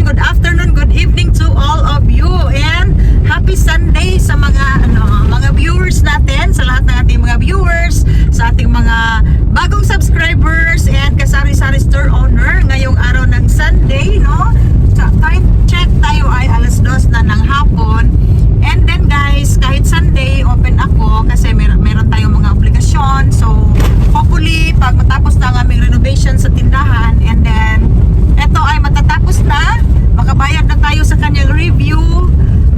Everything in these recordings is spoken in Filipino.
good afternoon, good evening to all of you, and happy Sunday sa mga mga viewers natin, sa lahat ng ating mga viewers, sa ating mga bagong subscribers and kasari-sari store owner ngayong araw ng Sunday, no? Time check tayo ay alas 2 na ng hapon. And then guys, kahit Sunday open ako kasi meron tayong mga obligasyon. So hopefully pag matapos na ang aming renovation sa tindahan, and then eto ay matatapos na, makabayad na tayo sa kanyang review.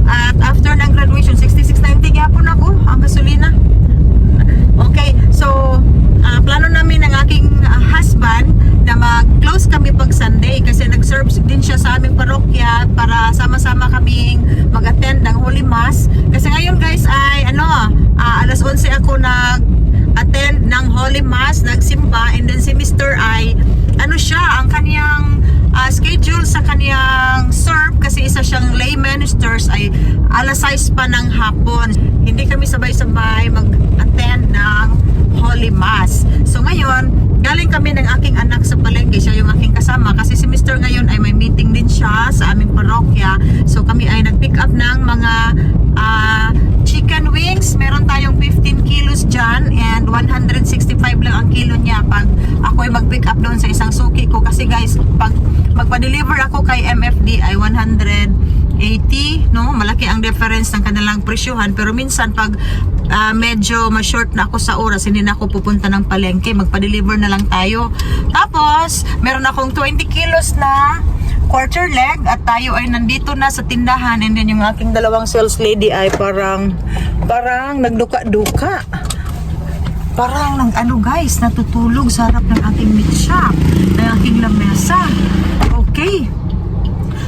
At after ng graduation, 66.90 yapon ako ang gasolina. Okay, so plano namin ng aking husband na mag-close kami pag Sunday kasi nag-serve din siya sa aming parokya para sama-sama kaming mag-attend ng Holy Mass. Kasi ngayon guys ay alas 11 ako nag-attend ng Holy Mass, nagsimba, and then si Mr. ay ang kaniyang schedule sa kaniyang serve kasi isa siyang lay ministers ay alas 6 pa ng hapon. Hindi kami sabay-sabay mag-attend ng Holy Mass. So ngayon, galing kami ng aking anak sa palengke, siya yung aking kasama kasi si Mr. ngayon ay may meeting din siya sa aming parokya. So kami ay nag-pick up ng mga chicken wings. Meron tayong 15 kilos dyan and 165 lang ang kilo niya pag ako ay mag-pick up doon sa isang suki ko kasi guys, pag magpa-deliver ako kay MFD ay 180, no? Malaki ang difference ng kanilang presyuhan, pero minsan pag medyo ma-short na ako sa oras, hindi na ako pupunta ng palengke, magpa-deliver na lang tayo. Tapos meron akong 20 kilos na quarter leg at tayo ay nandito na sa tindahan, and then yung aking dalawang sales lady ay parang nagduka-duka. Parang guys, natutulog sa harap ng aking meat shop, ng aking lamesa. Okay.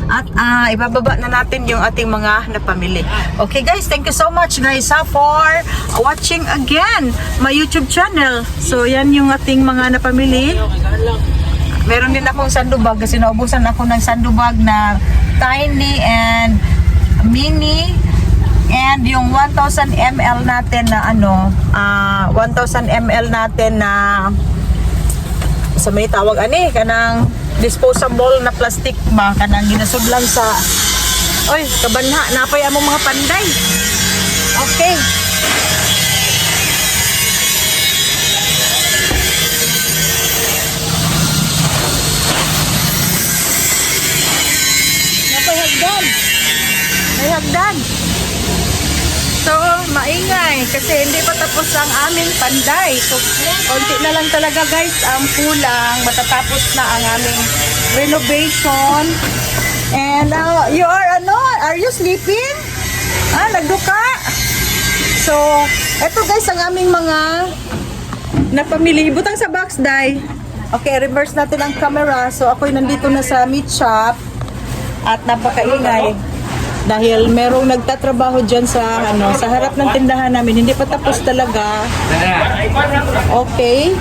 At ibababa na natin yung ating mga napamili. Okay guys, thank you so much guys for watching again my YouTube channel. So yan yung ating mga napamili. Meron din akong sandubag kasi naubusan ako ng sandubag na tiny and mini, and yung 1000 ml natin na 1000 ml natin na sa may tawag kanang disposable na plastic ba, kanang ginasud lang sa kabanha napay among mga panday. Okay, may hagdan. So, maingay kasi hindi pa tapos ang aming panday. So, konti na lang talaga guys ang kulang. Matatapos na ang aming renovation. And are you sleeping? Nagduka? So, eto guys ang aming mga napamili. Butang sa box, day. Okay, reverse natin ang camera. So, ako'y nandito na sa meat shop at napakaingay. Dahil merong nagtatrabaho dyan sa harap ng tindahan namin. Hindi pa tapos talaga. Okay.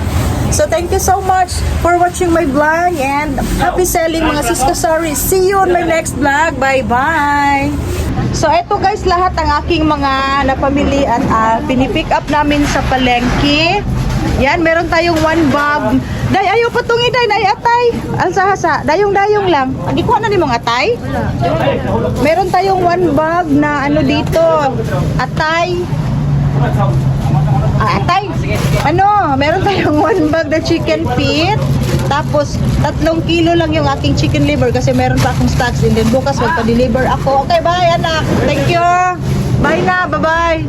So thank you so much for watching my vlog and happy selling mga Siska Saris. See you on my next vlog. Bye bye. So eto guys, lahat ang aking mga napamili at pinipick up namin sa palengke. Yan, meron tayong 1 bag. Day, ayaw patungi day, nay atay. Alsahasa, dayong-dayong lang. Agi ko na ni mong atay? Meron tayong 1 bag na dito. Atay. Atay. Meron tayong 1 bag na chicken feet. Tapos 3 kilo lang yung aking chicken liver kasi meron pa akong stocks, and then bukas magpa-deliver ako. Okay, bye anak. Thank you. Bye na, bye-bye.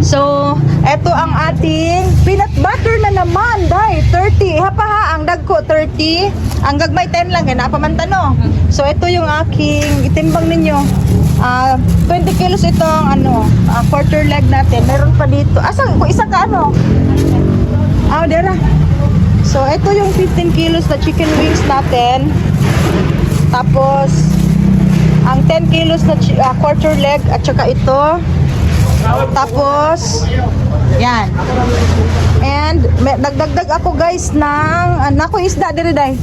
So, eto ang ating peanut butter na naman, day, 30. Hapaha, ang dagko 30. Ang gagmay 10 lang, napamantano. So, ito yung aking itimbang ninyo. 20 kilos itong quarter leg natin. Meron pa dito. Kung isa ka dera. So, ito yung 15 kilos na chicken wings natin. Tapos, ang 10 kilos na quarter leg at saka ito. Tapos yan, and nagdagdag ako guys ng ako isda diri day,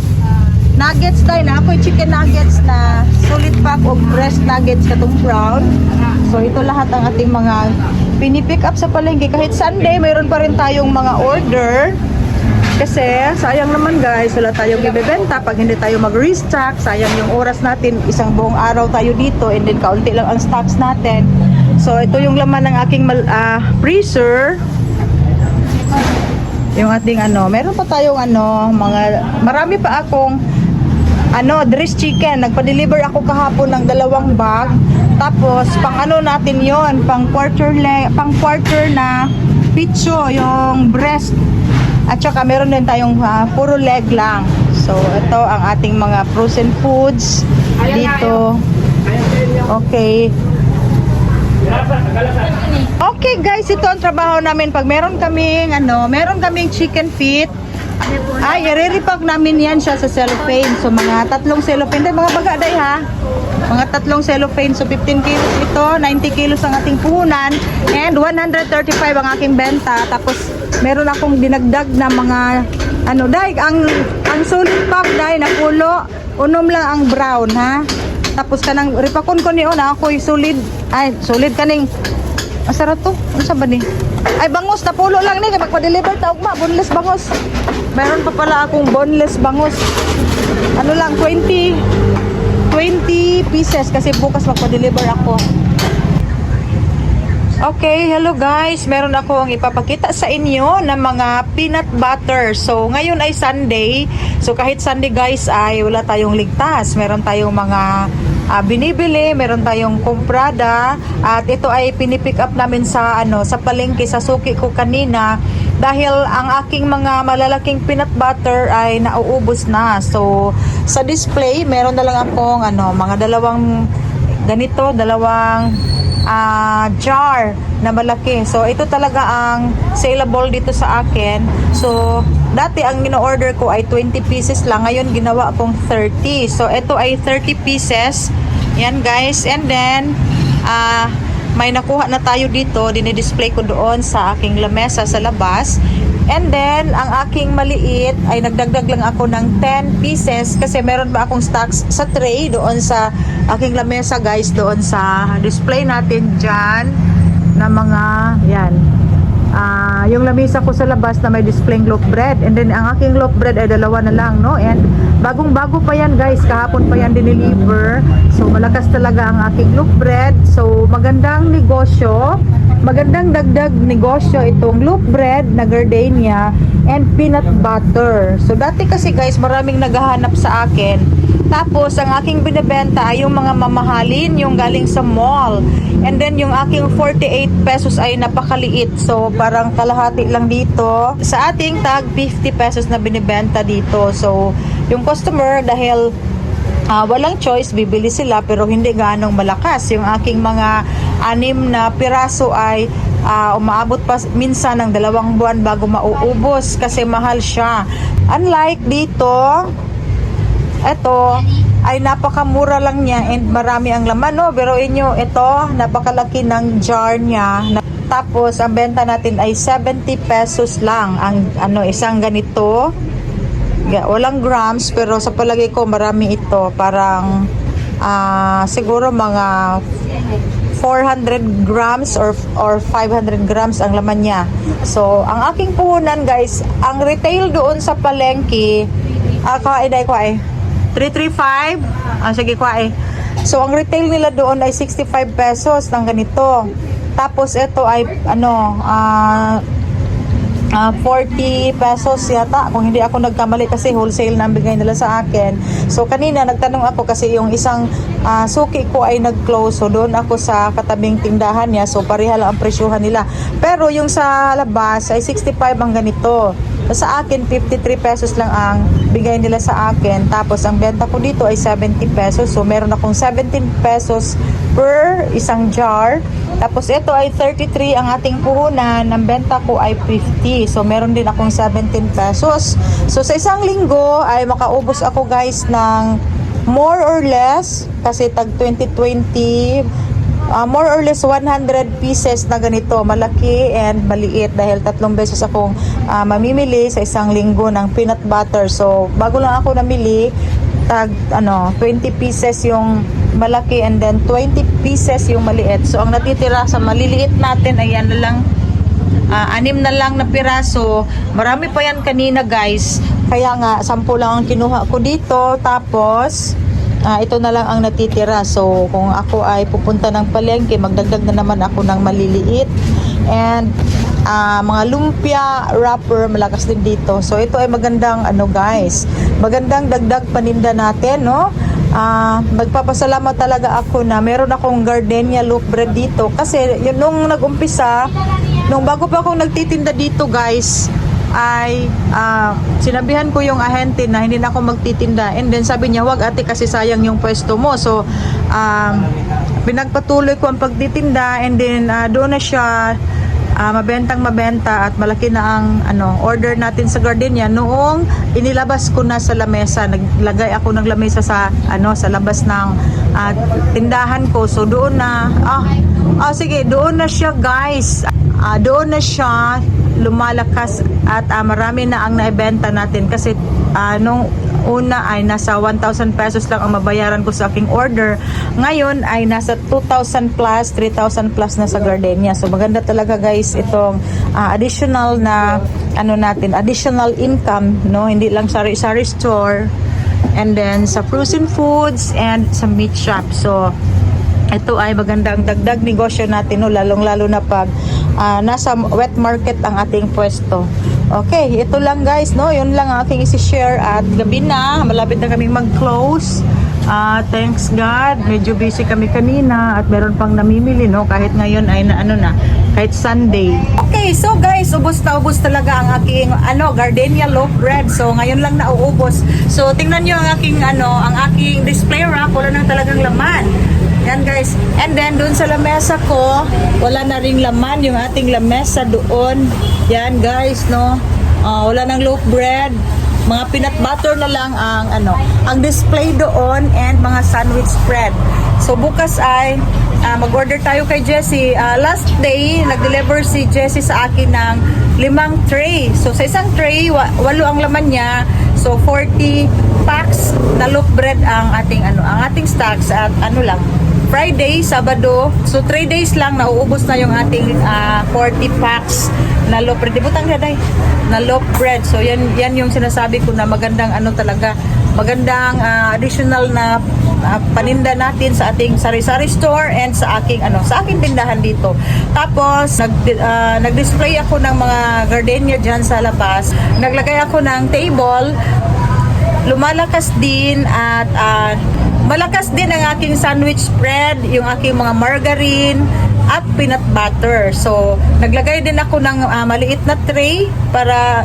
nuggets day na ako, chicken nuggets na solid pack of breast nuggets katong brown. So ito lahat ang ating mga pinipick up sa palengke. Kahit Sunday mayroon pa rin tayong mga order. Kasi sayang naman guys, wala tayong ibebenta pag hindi tayo mag-restock. Sayang yung oras natin, isang buong araw tayo dito and then kaunti lang ang stocks natin. So ito yung laman ng aking freezer. Yung ating meron pa tayong marami pa akong dressed chicken. Nagpa-deliver ako kahapon ng 2 bag. Tapos pang natin yon, pang quarter na picho, yung breast. At saka meron din tayong puro leg lang. So ito ang ating mga frozen foods dito. Okay. Okay guys, ito ang trabaho namin pag meron kaming chicken feet. Ay, i-repack namin yan siya sa cellophane. So mga 3 cellophane, mga baga day ha. Mga 3 cellophane, so 15 kilos ito, 90 kilos ang ating puhunan, and 135 ang aking benta. Tapos meron akong dinagdag na mga day, ang solid pack day na pulo, unom lang ang brown ha. Tapos kanang ripakon ko niyo na ako'y solid kaning asara to, ano sa ba ni? Ay bangus na pulo lang ni kay magpa-deliver ta ugma, boneless bangus. Meron pa pala akong boneless bangus. Ano lang 20 pieces kasi bukas magpa-deliver ako. Okay, hello guys. Meron akong ipapakita sa inyo ng mga peanut butter. So, ngayon ay Sunday. So, kahit Sunday guys ay wala tayong ligtas. Meron tayong mga binibili, meron tayong kumprada, at ito ay pinipick up namin sa sa palengke, sa suki ko kanina dahil ang aking mga malalaking peanut butter ay nauubos na. So, sa display, meron na lang akong mga dalawang jar na malaki. So ito talaga ang saleable dito sa akin. So dati ang gino-order ko ay 20 pieces lang, ngayon ginawa akong 30. So ito ay 30 pieces. Yan guys, and then may nakuha na tayo dito, dinidisplay ko doon sa aking lamesa sa labas. And then, ang aking maliit ay nagdagdag lang ako ng 10 pieces kasi meron pa akong stocks sa tray doon sa aking lamesa guys, doon sa display natin dyan na mga, yan. Yung lamesa ko sa labas na may displaying loaf bread. And then, ang aking loaf bread ay 2 na lang, no? And bagong-bago pa yan guys, kahapon pa yan dineliver. So, malakas talaga ang aking loaf bread. So, magandang negosyo. Magandang dagdag negosyo itong loaf bread na gardenia and peanut butter. So dati kasi guys, maraming naghahanap sa akin. Tapos ang aking binebenta ay yung mga mamahalin, yung galing sa mall. And then yung aking 48 pesos ay napakaliit. So parang kalahati lang dito. Sa ating tag 50 pesos na binebenta dito. So yung customer dahil walang choice, bibili sila pero hindi ganong malakas. Yung aking mga 6 na piraso ay umaabot pa minsan ng 2 buwan bago mauubos kasi mahal siya. Unlike dito, ito ay napakamura lang niya and marami ang laman, no? Pero inyo, ito napakalaki ng jar niya. Tapos ang benta natin ay 70 pesos lang ang isang ganito. Walang grams pero sa palagay ko marami ito, parang siguro mga 400 grams or 500 grams ang laman niya. So ang aking puhunan guys, ang retail doon sa palengke, kuha 335. Sige kuha. So ang retail nila doon ay 65 pesos ng ganito. Tapos ito ay 40 pesos yata kung hindi ako nagkamali kasi wholesale na bigay nila sa akin. So kanina nagtanong ako kasi yung isang suki ko ay nag-close, so doon ako sa katabing tindahan niya, so pareha lang ang presyuhan nila. Pero yung sa labas ay 65 ang ganito. Sa akin 53 pesos lang ang bigay nila sa akin. Tapos ang benta ko dito ay 70 pesos. So meron akong 17 pesos per isang jar. Tapos ito ay 33 ang ating puhunan. Ang benta ko ay 50. So meron din akong 17 pesos. So sa isang linggo ay makaubos ako guys ng more or less, kasi tag 2020, more or less 100 pieces na ganito, malaki and maliit, dahil 3 beses akong mamimili sa isang linggo ng peanut butter. So bago lang ako namili, tag 20 pieces yung malaki and then 20 pieces yung maliit. So ang natitira sa maliliit natin, ayan na lang 6 na lang na piraso. Marami pa yan kanina guys. Kaya nga 10 lang ang kinuha ko dito. Tapos ito na lang ang natitira. So kung ako ay pupunta ng palengke, magdagdag na naman ako ng maliliit. And mga lumpia wrapper, malakas din dito. So ito ay magandang guys, magandang dagdag paninda natin, no? Magpapasalamat talaga ako na meron akong gardenia loaf bread dito kasi yun, nung nag-umpisa, nung bago pa akong nagtitinda dito guys, ay sinabihan ko yung ahente na hindi na ako magtitinda, and then sabi niya, wag ate kasi sayang yung pwesto mo. So pinagpatuloy ko ang pagtitinda, and then doon na siya mabenta at malaki na ang order natin sa gardenia noong inilabas ko na sa lamesa. Naglagay ako ng lamesa sa sa labas ng tindahan ko. So doon na sige, doon na siya guys. Doon na siya lumalakas at marami na ang naibenta natin kasi nung una ay nasa 1,000 pesos lang ang mabayaran ko sa aking order. Ngayon ay nasa 2,000 plus, 3,000 plus na sa gardenia. So maganda talaga guys itong additional na natin, additional income, no? Hindi lang sari-sari store, and then sa frozen foods and sa meat shop. So ito ay magandang dagdag negosyo natin, no? Lalong-lalo na pag nasa wet market ang ating pwesto. Okay, ito lang guys, no? Yun lang ang aking isi-share at gabi na, malapit na kaming mag-close. Thanks God, medyo busy kami kanina at meron pang namimili, no? Kahit ngayon ay kahit Sunday. Okay, so guys, ubos talaga ang aking gardenia loaf bread. So ngayon lang nauubos. So tingnan niyo ang aking ang aking display rack, wala nang talagang laman. Yan guys. And then doon sa lamesa ko, wala na ring laman yung ating lamesa doon. Yan guys, no. Wala nang loaf bread. Mga peanut butter na lang ang display doon, and mga sandwich spread. So bukas ay mag-order tayo kay Jessie. Last day, nag-deliver si Jessie sa akin ng 5 tray. So sa isang tray, 8 ang laman niya. So 40 packs na loaf bread ang ating ang ating stocks at lang. Friday, Sabado. So 3 days lang nauubos na yung ating 40 packs na loaf bread. Butang daday na loaf bread. So yan yung sinasabi ko na magandang talaga, magandang additional na paninda natin sa ating sari-sari store and sa aking sa aking tindahan dito. Tapos nag-display ako ng mga gardenia diyan sa labas. Naglagay ako ng table. Lumalakas din at malakas din ang aking sandwich spread, yung aking mga margarine at peanut butter. So, naglagay din ako ng maliit na tray para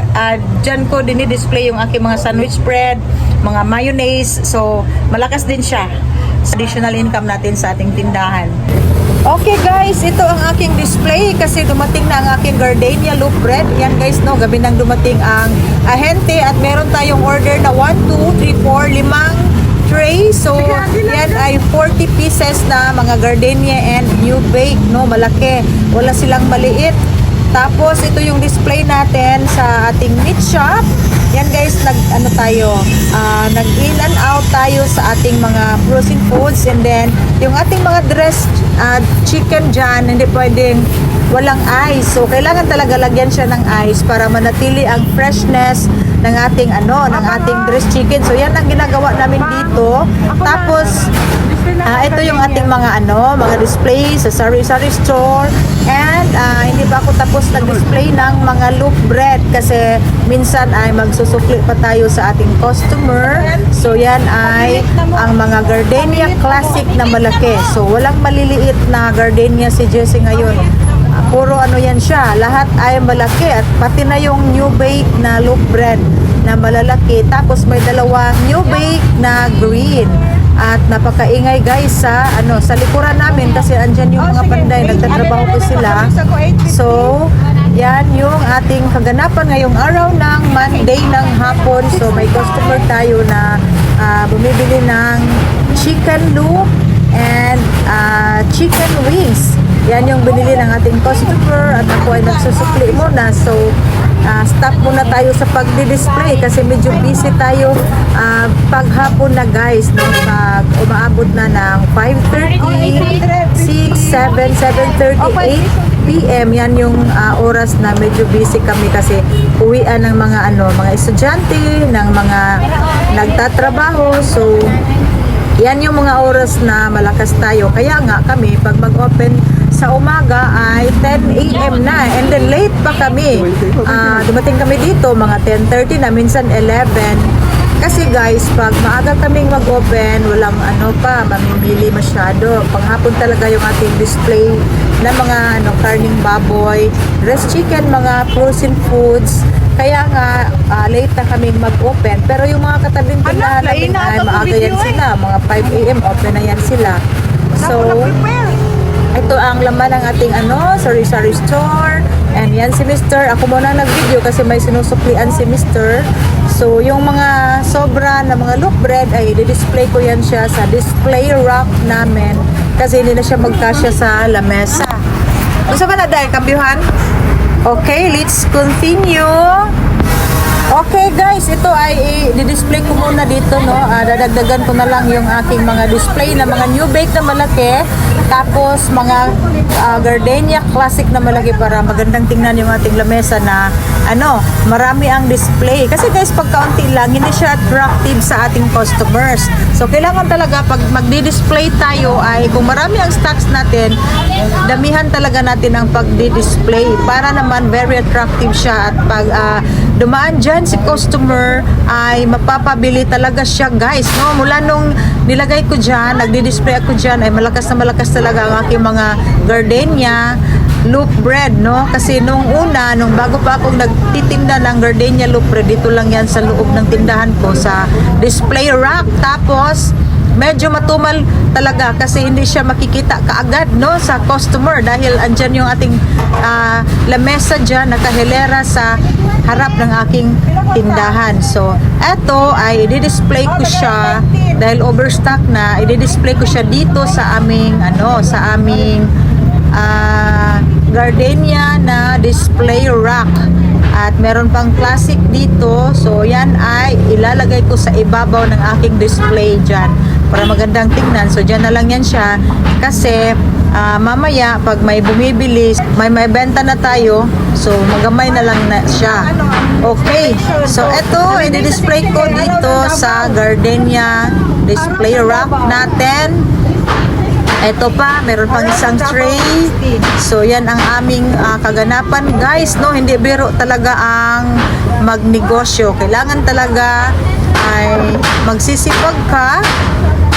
dyan ko dinidisplay yung aking mga sandwich spread, mga mayonnaise. So, malakas din siya. Additional income natin sa ating tindahan. Okay guys, ito ang aking display kasi dumating na ang aking gardenia loaf bread. Yan guys, no, gabi nang dumating ang ahente at meron tayong order na 1, 2, 3, 4, 5 tray. So, yan ay 40 pieces na mga gardenia and new bake, no, malaki. Wala silang maliit. Tapos, ito yung display natin sa ating meat shop. Yan guys, nag in and out tayo sa ating mga frozen foods, and then yung ating mga dressed chicken dyan, hindi pwedeng walang ice. So, kailangan talaga lagyan siya ng ice para manatili ang freshness ng ating ng ating dressed chicken. So, yan ang ginagawa namin dito. Tapos, ito yung ating mga mga display sa sari-sari store, and hindi pa ako tapos nag-display ng mga loaf bread kasi minsan ay magsusukli pa tayo sa ating customer. So yan ay ang mga gardenia classic na malaki. So walang maliliit na gardenia si Jessie ngayon. Puro yan siya, lahat ay malaki, at pati na yung new bake na loaf bread na malalaki. Tapos may dalawang new bake na green. At napakaingay guys sa likuran namin kasi andyan yung mga panday, nagtatrabaho po sila. So, yan yung ating kaganapan ngayong araw ng Monday ng hapon. So, may customer tayo na bumibili ng chicken loop and chicken wings. Yan yung binili ng ating customer at ako ay nagsusukli muna. So, stop muna tayo sa pagdi-display kasi medyo busy tayo paghapon na guys, no, pag umaabot na ng 5:30, 6, 7, 7:38 PM, yan yung oras na medyo busy kami kasi uwian ng mga mga estudyante, ng mga nagtatrabaho. So yan yung mga oras na malakas tayo. Kaya nga kami pag mag-open sa umaga ay 10 AM na, and then late pa kami. Dumating kami dito mga 10:30 na, minsan 11. Kasi guys, pag maaga kaming mag-open, walang mamimili masyado. Panghapon talaga yung ating display na mga karning baboy, roast chicken, mga frozen foods. Kaya nga, late na kaming mag-open. Pero yung mga katabing tindahan namin ay maaga yan sila. Mga 5 AM open na yan sila. So, ito ang laman ng ating sari-sari store. And yan si Mr. Ako muna nag-video kasi may sinusuklian si Mr. So, yung mga sobra na mga loaf bread ay i-display ko yan siya sa display rack namin kasi hindi na siya magkasya sa lamesa. Gusto ba na dahil kambyuhan? Okay, let's continue. Okay guys, ito ay i-display ko muna dito, no. Dadagdagan ko na lang yung aking mga display na mga new bake na malaki, tapos mga gardenia classic na malaki para magandang tingnan yung ating lamesa na marami ang display. Kasi guys, pag kaunti lang, hindi siya attractive sa ating customers. So kailangan talaga pag magdi-display tayo ay kung marami ang stocks natin, damihan talaga natin ang pagdi-display para naman very attractive siya, at pag dumaan dyan si customer ay mapapabili talaga siya guys, no. Mula nung nilagay ko dyan, nagdi-display ako dyan, ay malakas na malakas talaga ang aking mga gardenia loaf bread, no. Kasi nung bago pa akong nagtitinda ng gardenia loaf bread, dito lang yan sa loob ng tindahan ko sa display rack. Tapos medyo matumal talaga kasi hindi siya makikita kaagad, no, sa customer dahil andyan yung ating lamesa dyan, nakahilera sa harap ng aking tindahan. So, eto ay i-display ko siya dahil overstock na, i-display ko siya dito sa aming gardenia na display rack. At meron pang classic dito. So, yan ay ilalagay ko sa ibabaw ng aking display dyan para magandang tingnan. So, dyan na lang yan siya kasi mamaya pag may bumibili, may benta na tayo, so magamay na lang na siya. Okay, so eto i-display ko dito sa gardenia display rack natin. Ito pa, meron pang isang tray. So yan ang aming kaganapan guys, no. Hindi biro talaga ang magnegosyo. Kailangan talaga ay magsisipag ka.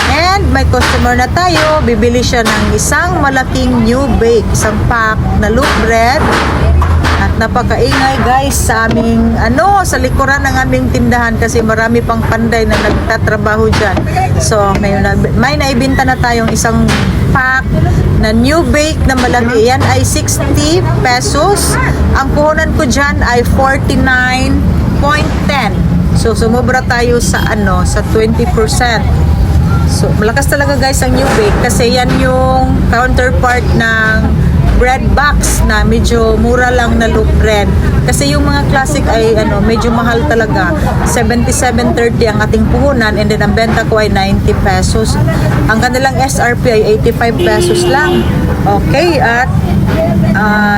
And may customer na tayo, bibili siya ng isang malaking new bake, isang pack na loaf bread. At napakaingay guys sa aming sa likuran ng aming tindahan kasi marami pang panday na nagtatrabaho dyan. So ngayon may naibenta na tayong isang pack na new bake na malaki. Yan ay 60 pesos. Ang puhunan ko dyan ay 49.10. So sumobra tayo sa sa 20%. So, malakas talaga guys ang new bake kasi yan yung counterpart ng bread box na medyo mura lang na loaf bread. Kasi yung mga classic ay medyo mahal talaga. 77.30 ang ating puhunan, and then ang benta ko ay 90 pesos. Ang kanilang SRP ay 85 pesos lang. Okay, at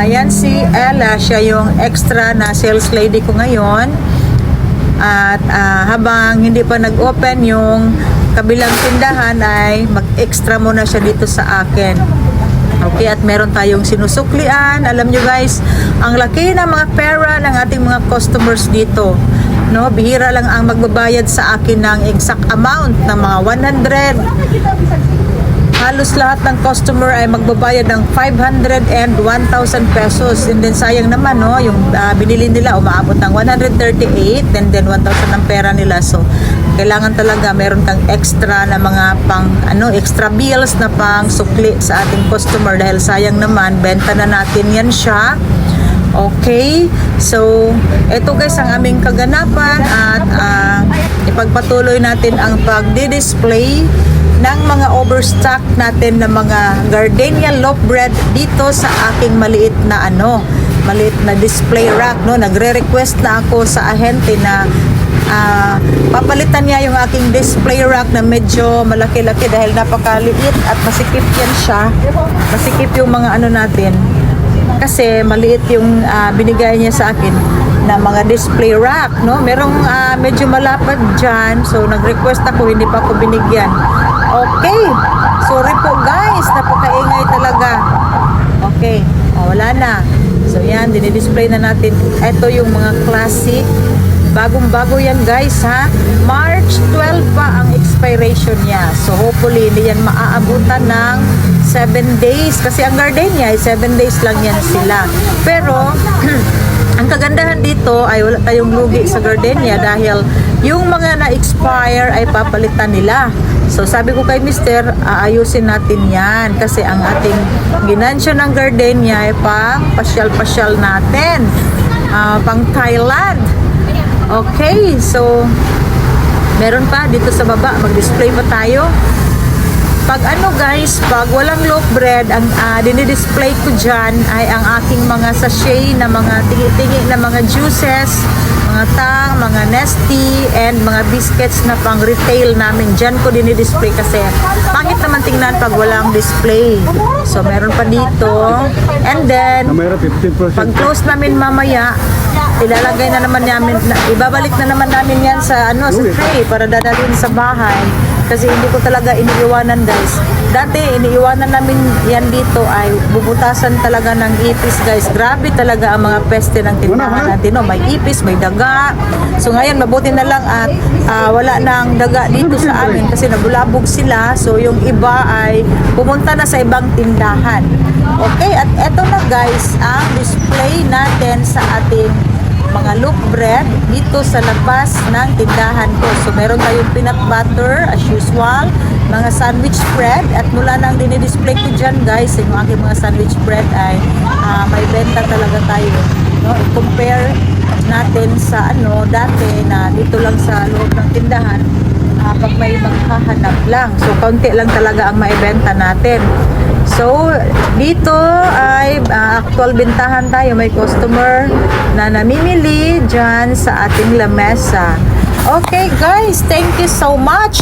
yan si Ella, siya yung extra na sales lady ko ngayon. At habang hindi pa nag-open yung kabilang tindahan ay mag-extra muna siya dito sa akin. Okay, at meron tayong sinusuklian. Alam nyo guys, ang laki ng mga pera ng ating mga customers dito, no. Bihira lang ang magbabayad sa akin ng exact amount ng mga 100. Halos lahat ng customer ay magbabayad ng 500 and 1,000 pesos. And then sayang naman, no, yung binili nila umaabot ng 138 and then 1,000 ang pera nila. So kailangan talaga meron kang extra na mga extra bills na pang sukli sa ating customer dahil sayang naman, benta na natin yan siya. Okay, so ito guys ang aming kaganapan, at ipagpatuloy natin ang pagdi-display ng mga overstock natin na mga gardenia loaf bread dito sa aking maliit na display rack, no. Nagre-request na ako sa ahente na papalitan niya yung aking display rack na medyo malaki-laki dahil napakaliit at masikip yan siya. Masikip yung mga ano natin. Kasi maliit yung binigay niya sa akin na mga display rack, no? Merong medyo malapad dyan. So, nag-request ako, hindi pa ako binigyan. Okay. Sorry po guys, napakaingay talaga. Okay. Wala na. So, yan, dinidisplay na natin. Ito yung mga classic. Bagong-bago yan guys, ha? March 12 pa ang expiration niya. So, hopefully, hindi yan maaabutan ng 7 days. Kasi ang gardenia, 7 days lang yan sila. Pero, ang kagandahan dito ay wala tayong lugi sa gardenia dahil yung mga na-expire ay papalitan nila. So sabi ko kay Mister, aayusin natin yan kasi ang ating ginansyo ng gardenia ay pang pasyal-pasyal natin. Pang Thailand. Okay, so meron pa dito sa baba, mag-display pa tayo. Pag ano guys, pag walang loaf bread, ang dinidisplay ko dyan ay ang aking mga sachet na mga tingi-tingi na mga juices, mga tang, mga nesty, and mga biscuits na pang retail namin. Dyan ko dinidisplay kasi pangit naman tingnan pag walang display. So meron pa dito. And then, pag close namin mamaya, ilalagay na naman namin, ibabalik na naman namin yan sa sa tray para dadalhin sa bahay. Kasi hindi ko talaga iniiwanan guys. Dati iniiwanan namin yan dito ay bubutasan talaga ng ipis guys. Grabe talaga ang mga peste ng tindahan natin. No? May ipis, may daga. So ngayon mabuti na lang at wala nang daga dito sa amin kasi nabulabog sila. So yung iba ay pumunta na sa ibang tindahan. Okay, at eto na guys ang display natin sa ating mga loaf bread dito sa labas ng tindahan ko. So meron tayong peanut butter as usual, mga sandwich bread at mula nang dinidisplay ko dyan guys, yung aking mga sandwich bread ay may benta talaga tayo, no? I-compare natin sa dati na dito lang sa loob ng tindahan, pag may maghahanap lang. So kaunti lang talaga ang maibenta natin. So, dito ay actual bintahan tayo. May customer na namimili dyan sa ating lamesa. Okay guys, thank you so much.